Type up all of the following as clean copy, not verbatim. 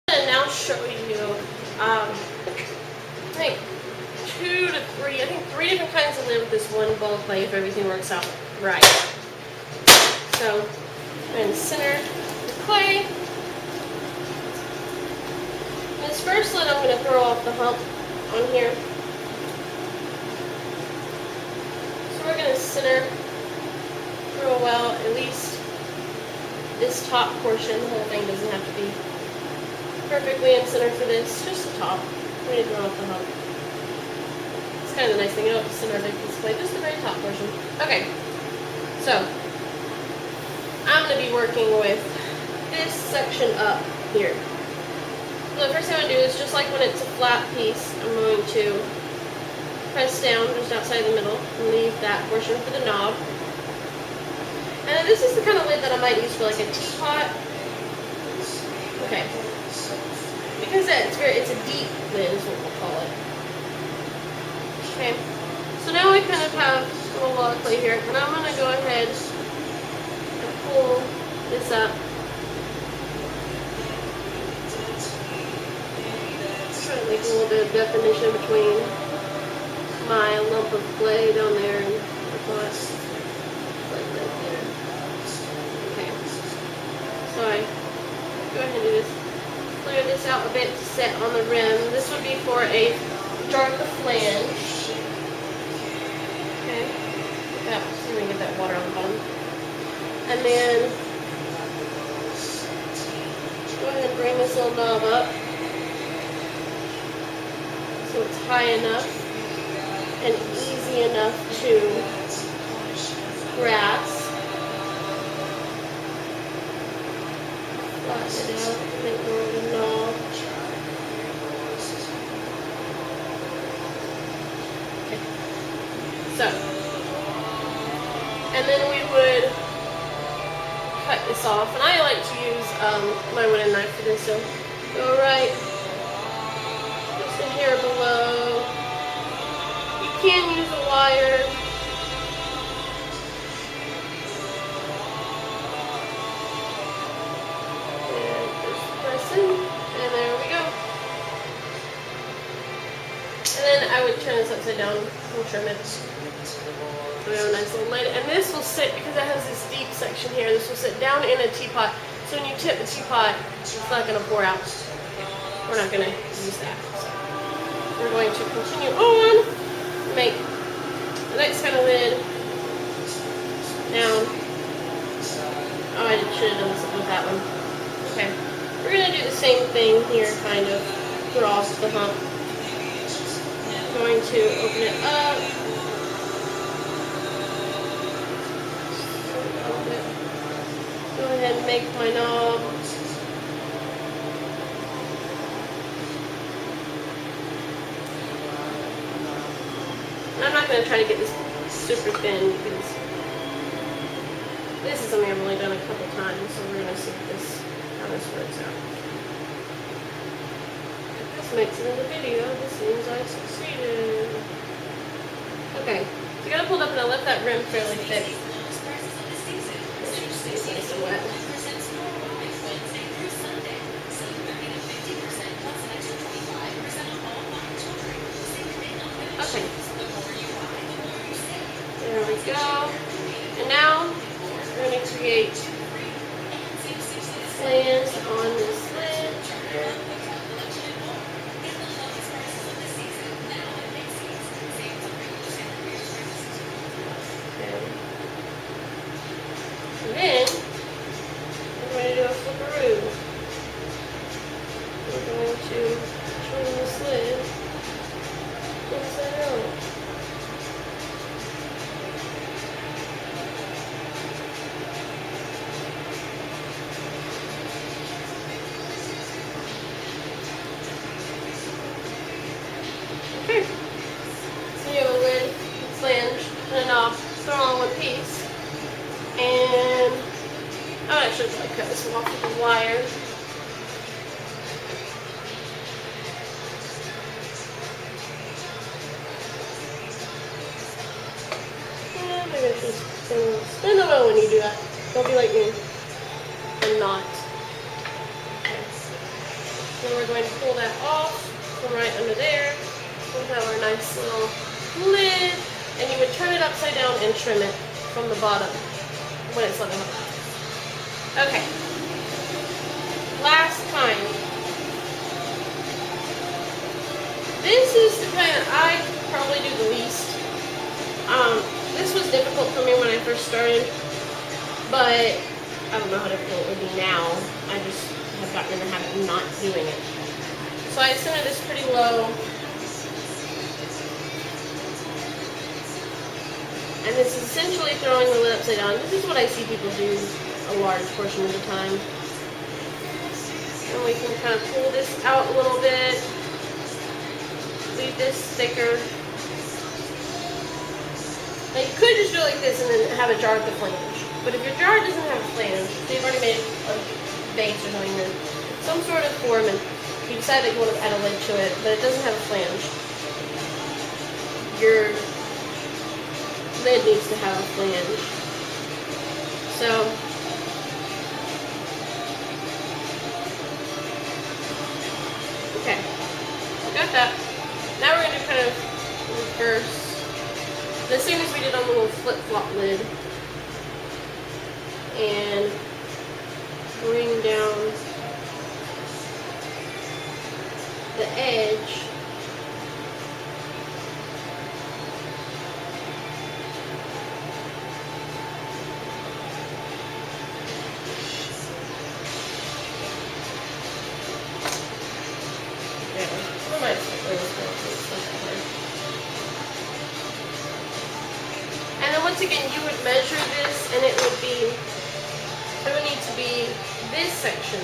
I'm going to now show you, I think 3 different kinds of lid with this one bowl of clay if everything works out right. So I'm going to center the clay. This first lid I'm going to throw off the hump on here. So we're going to center real well, at least this top portion. The whole thing doesn't have to be perfectly in center for this, just the top. We're going to throw off the hump. It's kind of the nice thing, you don't have to center a big piece of clay, just the very top portion. Okay, so I'm going to be working with this section up here. So the first thing I'm going to do is, just like when it's a flat piece, I'm going to press down just outside the middle and leave that portion for the knob. And this is the kind of lid that I might use for like a teapot. Okay. Because it's a deep lid is what we'll call it. Okay. So now we kind of have a little wall of clay here, and I'm going to go ahead and pull this up. Try to make a little bit of definition between my lump of clay down there and the pot. Like right there. Okay. So I go ahead and do this. Clear this out a bit to set on the rim. This would be for a dark flange. Okay. Yeah, see if we can get that water on the bottom. And then go ahead and bring this little knob up so it's high enough and easy enough to grasp. Flatten it out, make more of a knob. Okay. So, and then we would cut this off, and I like to use my wooden knife for this, so go right just a hair below. You can use a wire. And there we go. And then I would turn this upside down and trim it. So we have a nice little lid. And this will sit, because it has this deep section here, this will sit down in a teapot. So when you tip the teapot, it's not going to pour out. We're not going to use that. So we're going to continue on, make the next kind of lid down. Oh, I should have done this with that one. Okay. We're going to do the same thing here, kind of, across the hump. I'm going to open it up. Go ahead and make my knob. And I'm not going to try to get this super thin, because this is something I've only done a couple times, so we're going to see how this works out. If this makes it in the video, this means I succeeded. Okay, so you got to pull it up, and I left that rim fairly thick. It should stay nice and wet. Okay. There we go. And now we're going to create flange on this lid. And then we're going to do a flipperoo. We're going to turn this lid inside out. Okay. So you have a lid, flange, and a knob thrown all in one piece. And I would actually probably cut this one off with a wire. And maybe I should spin the wheel when you do that. Don't be like me and not. Okay. Then we're going to pull that off from right under there. We'll have our nice little lid, and you would turn it upside down and trim it from the bottom when it's level. Okay. Last kind. This is the kind that I probably do the least. This was difficult for me when I first started, but I don't know how difficult it would be now. I just have gotten in the habit of not doing it. So I centered this pretty low. And this is essentially throwing the lid upside down. This is what I see people do a large portion of the time. And we can kind of pull this out a little bit. Leave this thicker. Now you could just do it like this and then have a jar with the flange. But if your jar doesn't have a flange, so you've already made a base or something, or some sort of form, and you decide that you want to add a lid to it, but it doesn't have a flange, your lid needs to have a flange. So, okay, got that. Now we're going to kind of reverse. The same as we did on the little flip-flop lid. And bring down the edge. And then once again, you would measure this, and it would need to be this section.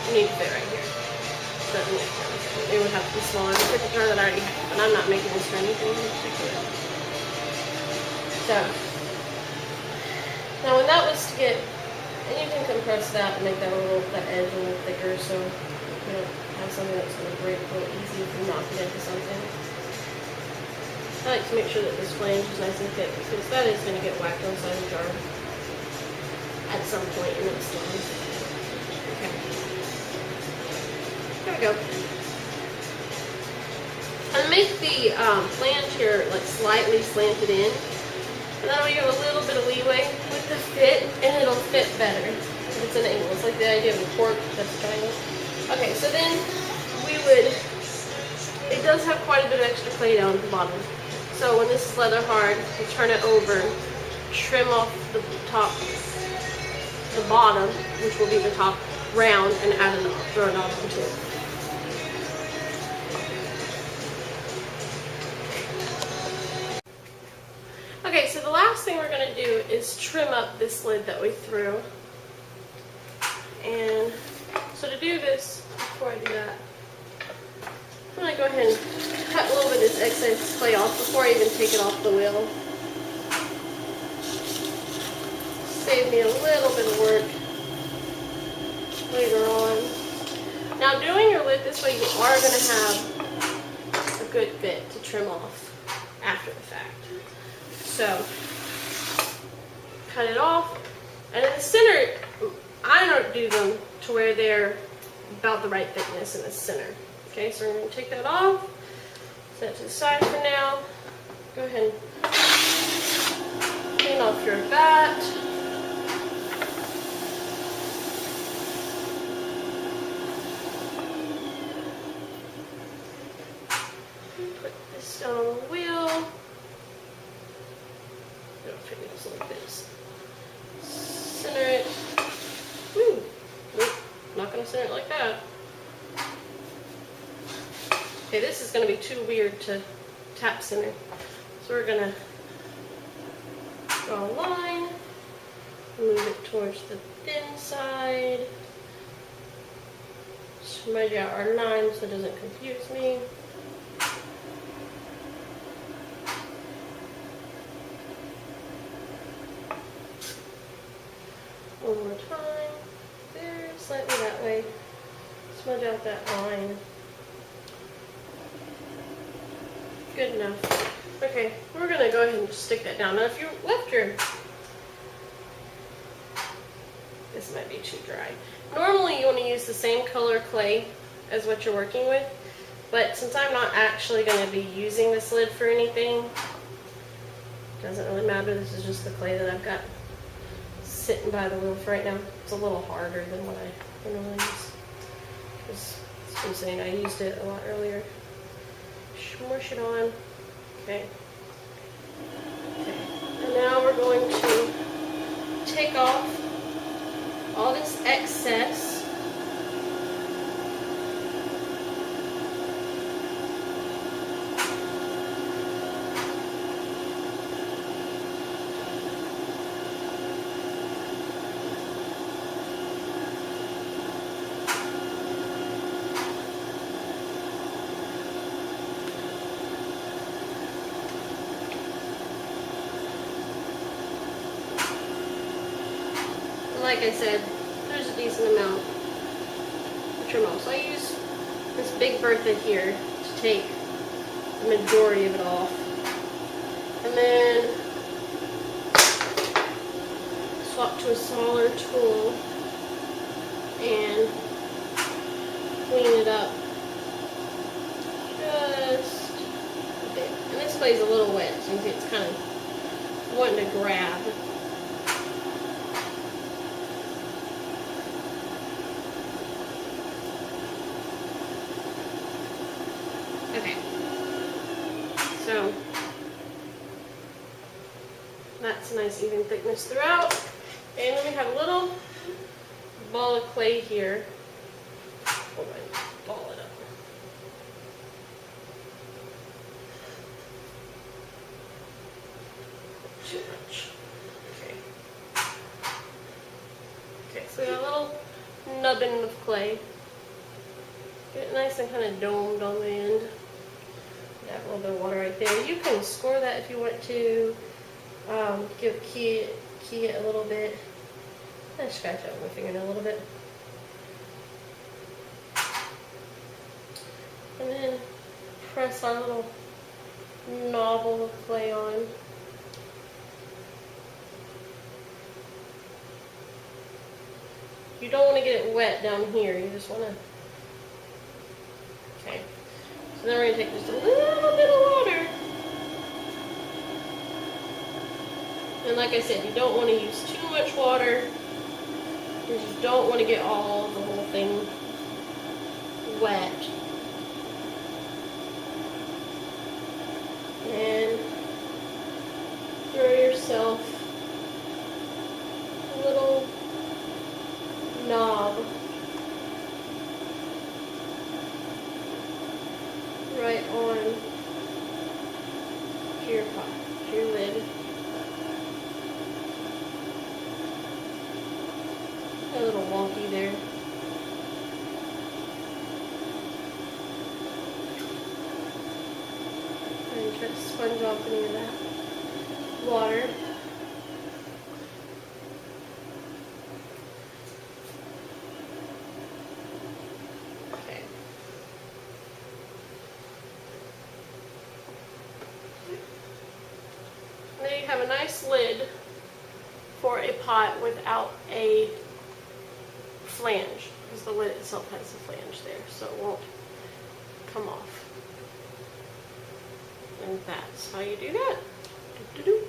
You need to fit right here. So it would have to be smaller. Look at the jar that I already have, and I'm not making this for anything in particular. So now when that was to get, and you can compress that and make that edge a little thicker, so you don't have something that's going to break real easy if you knock it into something. I like to make sure that this flange is nice and thick, because that is going to get whacked inside the jar at some point in its life. Okay. There we go. And make the flange here like slightly slanted in, and that'll give a little bit of leeway with the fit, and it'll fit better if it's an angle. It's like the idea of a cork that's a triangle. Okay, so then it does have quite a bit of extra clay down at the bottom. So when this is leather hard, you turn it over, trim off the top, the bottom, which will be the top round, and throw it on onto it. Okay, so the last thing we're going to do is trim up this lid that we threw. And so to do this, before I do that, I'm going to go ahead and cut a little bit of this excess clay off before I even take it off the wheel. Save me a little bit of work later on. Now doing your lid this way, you are going to have a good bit to trim off after the fact. So, cut it off, and in the center, I don't do them to where they're about the right thickness in the center. Okay, so we're going to take that off, set it to the side for now. Go ahead and clean off your bat. Put this down on the wheel. Like this. Center it. Woo. Nope, not going to center it like that. Okay, this is going to be too weird to tap center. So we're going to draw a line, move it towards the thin side, smudge out our line so it doesn't confuse me. One more time, there, slightly that way, smudge out that line. Good enough. Okay, we're going to go ahead and just stick that down. Now if you left your, this might be too dry. Normally you want to use the same color clay as what you're working with. But since I'm not actually going to be using this lid for anything, doesn't really matter. This is just the clay that I've got sitting by the wheel for right now. It's a little harder than what I normally use. As I'm saying, I used it a lot earlier. Smush it on. Okay. And now we're going to take off all this excess. Like I said, there's a decent amount to trim off. So I use this Big Bertha here to take the majority of it off. And then swap to a smaller tool and clean it up just a bit. And this clay's a little wet, so you can see it's kind of wanting to grab. Okay, so that's a nice even thickness throughout. And then we have a little ball of clay here. Hold on, ball it up. Too much. Okay. Okay, so we got a little nubbin of clay. Get it nice and kind of domed on the end. Have a little bit of water right there. You can score that if you want to. Key it a little bit. And scratch out my fingernail a little bit. And then press our little novel of clay on. You don't want to get it wet down here. You just want to. Okay. So then we're going to take just a little bit of water. And like I said, you don't want to use too much water because you don't want to get the whole thing wet. And throw yourself a little knob right on to your pot, to your lid. A little wonky there. And try to sponge off any of that water. Okay. Now you have a nice lid for a pot without a flange, because the lid itself has a flange there, so it won't come off. And that's how you do that. Doo-doo-doo.